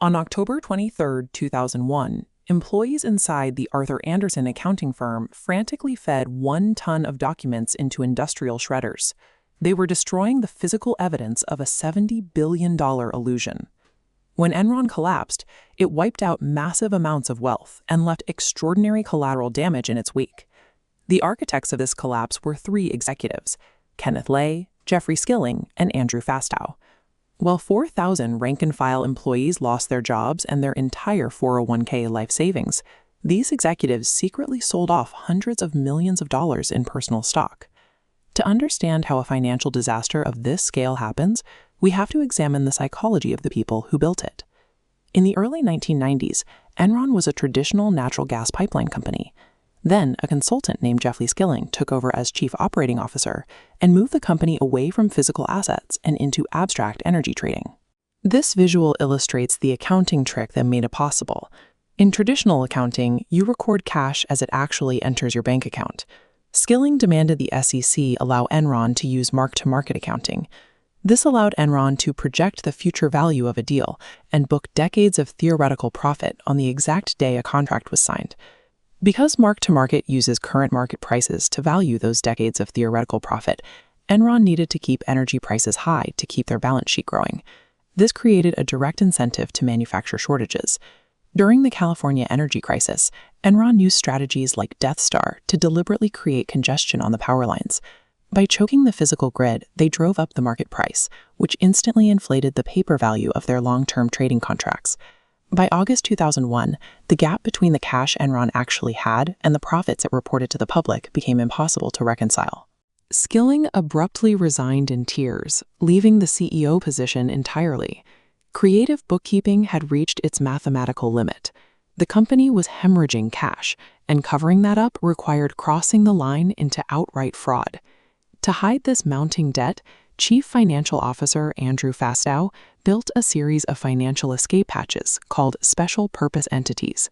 On October 23, 2001, employees inside the Arthur Andersen accounting firm frantically fed 1 ton of documents into industrial shredders. They were destroying the physical evidence of a $70 billion illusion. When Enron collapsed, it wiped out massive amounts of wealth and left extraordinary collateral damage in its wake. The architects of this collapse were 3 executives: Kenneth Lay, Jeffrey Skilling, and Andrew Fastow. While 4,000 rank-and-file employees lost their jobs and their entire 401k life savings, these executives secretly sold off hundreds of millions of dollars in personal stock. To understand how a financial disaster of this scale happens, we have to examine the psychology of the people who built it. In the early 1990s, Enron was a traditional natural gas pipeline company. Then, a consultant named Jeffrey Skilling took over as chief operating officer and moved the company away from physical assets and into abstract energy trading. This visual illustrates the accounting trick that made it possible. In traditional accounting, you record cash as it actually enters your bank account. Skilling demanded the SEC allow Enron to use mark-to-market accounting. This allowed Enron to project the future value of a deal and book decades of theoretical profit on the exact day a contract was signed. Because mark-to-market uses current market prices to value those decades of theoretical profit, Enron needed to keep energy prices high to keep their balance sheet growing. This created a direct incentive to manufacture shortages. During the California energy crisis, Enron used strategies like Death Star to deliberately create congestion on the power lines. By choking the physical grid, they drove up the market price, which instantly inflated the paper value of their long-term trading contracts. By August 2001, the gap between the cash Enron actually had and the profits it reported to the public became impossible to reconcile. Skilling abruptly resigned in tears, leaving the CEO position entirely. Creative bookkeeping had reached its mathematical limit. The company was hemorrhaging cash, and covering that up required crossing the line into outright fraud. To hide this mounting debt, Chief Financial Officer Andrew Fastow built a series of financial escape hatches called Special Purpose Entities.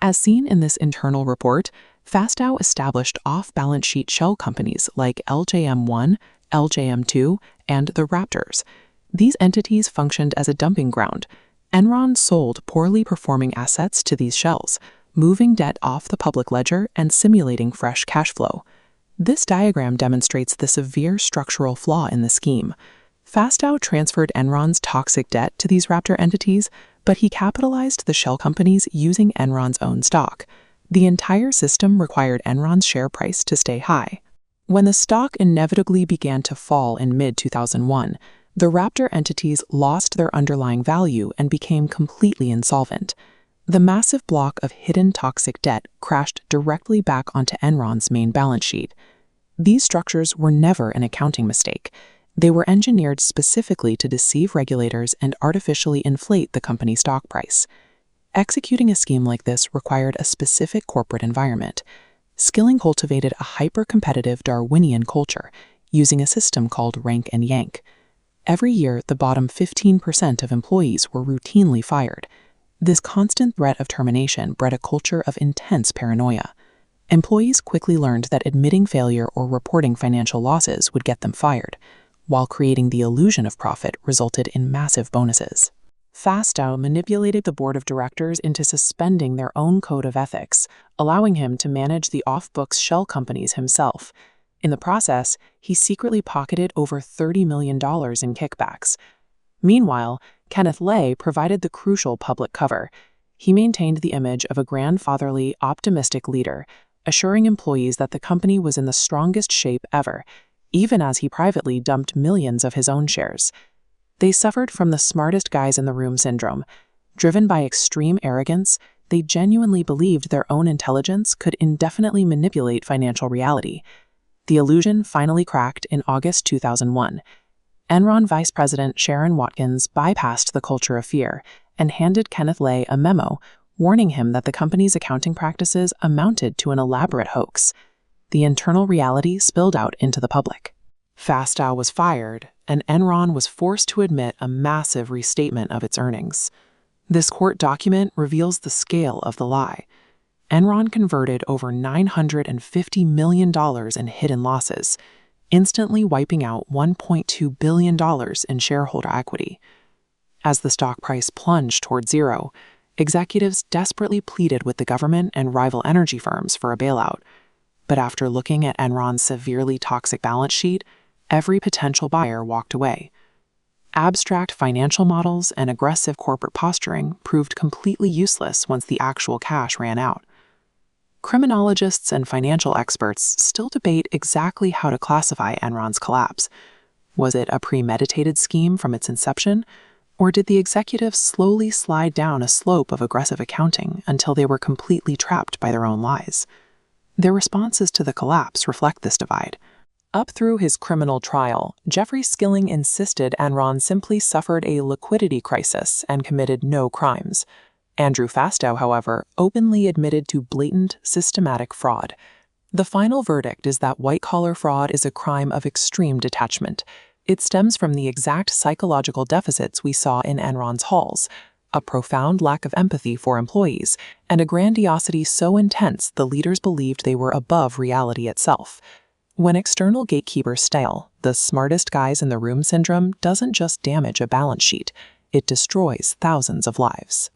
As seen in this internal report, Fastow established off-balance sheet shell companies like LJM1, LJM2, and the Raptors. These entities functioned as a dumping ground. Enron sold poorly performing assets to these shells, moving debt off the public ledger and simulating fresh cash flow. This diagram demonstrates the severe structural flaw in the scheme. Fastow transferred Enron's toxic debt to these Raptor entities, but he capitalized the shell companies using Enron's own stock. The entire system required Enron's share price to stay high. When the stock inevitably began to fall in mid-2001, the Raptor entities lost their underlying value and became completely insolvent. The massive block of hidden toxic debt crashed directly back onto Enron's main balance sheet. These structures were never an accounting mistake. They were engineered specifically to deceive regulators and artificially inflate the company's stock price. Executing a scheme like this required a specific corporate environment. Skilling cultivated a hyper-competitive Darwinian culture, using a system called rank and yank. Every year, the bottom 15% of employees were routinely fired. This constant threat of termination bred a culture of intense paranoia. Employees quickly learned that admitting failure or reporting financial losses would get them fired, while creating the illusion of profit resulted in massive bonuses. Fastow manipulated the board of directors into suspending their own code of ethics, allowing him to manage the off-books shell companies himself. In the process, he secretly pocketed over $30 million in kickbacks. Meanwhile, Kenneth Lay provided the crucial public cover. He maintained the image of a grandfatherly, optimistic leader, assuring employees that the company was in the strongest shape ever, even as he privately dumped millions of his own shares. They suffered from the smartest guys in the room syndrome. Driven by extreme arrogance, they genuinely believed their own intelligence could indefinitely manipulate financial reality. The illusion finally cracked in August 2001. Enron Vice President Sharon Watkins bypassed the culture of fear and handed Kenneth Lay a memo warning him that the company's accounting practices amounted to an elaborate hoax. The internal reality spilled out into the public. Fastow was fired, and Enron was forced to admit a massive restatement of its earnings. This court document reveals the scale of the lie. Enron converted over $950 million in hidden losses, instantly wiping out $1.2 billion in shareholder equity. As the stock price plunged toward zero, executives desperately pleaded with the government and rival energy firms for a bailout. But after looking at Enron's severely toxic balance sheet, every potential buyer walked away. Abstract financial models and aggressive corporate posturing proved completely useless once the actual cash ran out. Criminologists and financial experts still debate exactly how to classify Enron's collapse. Was it a premeditated scheme from its inception, or did the executives slowly slide down a slope of aggressive accounting until they were completely trapped by their own lies? Their responses to the collapse reflect this divide. Up through his criminal trial, Jeffrey Skilling insisted Enron simply suffered a liquidity crisis and committed no crimes. Andrew Fastow, however, openly admitted to blatant, systematic fraud. The final verdict is that white-collar fraud is a crime of extreme detachment. It stems from the exact psychological deficits we saw in Enron's halls, a profound lack of empathy for employees, and a grandiosity so intense the leaders believed they were above reality itself. When external gatekeepers stale, the smartest guys in the room syndrome doesn't just damage a balance sheet, it destroys thousands of lives.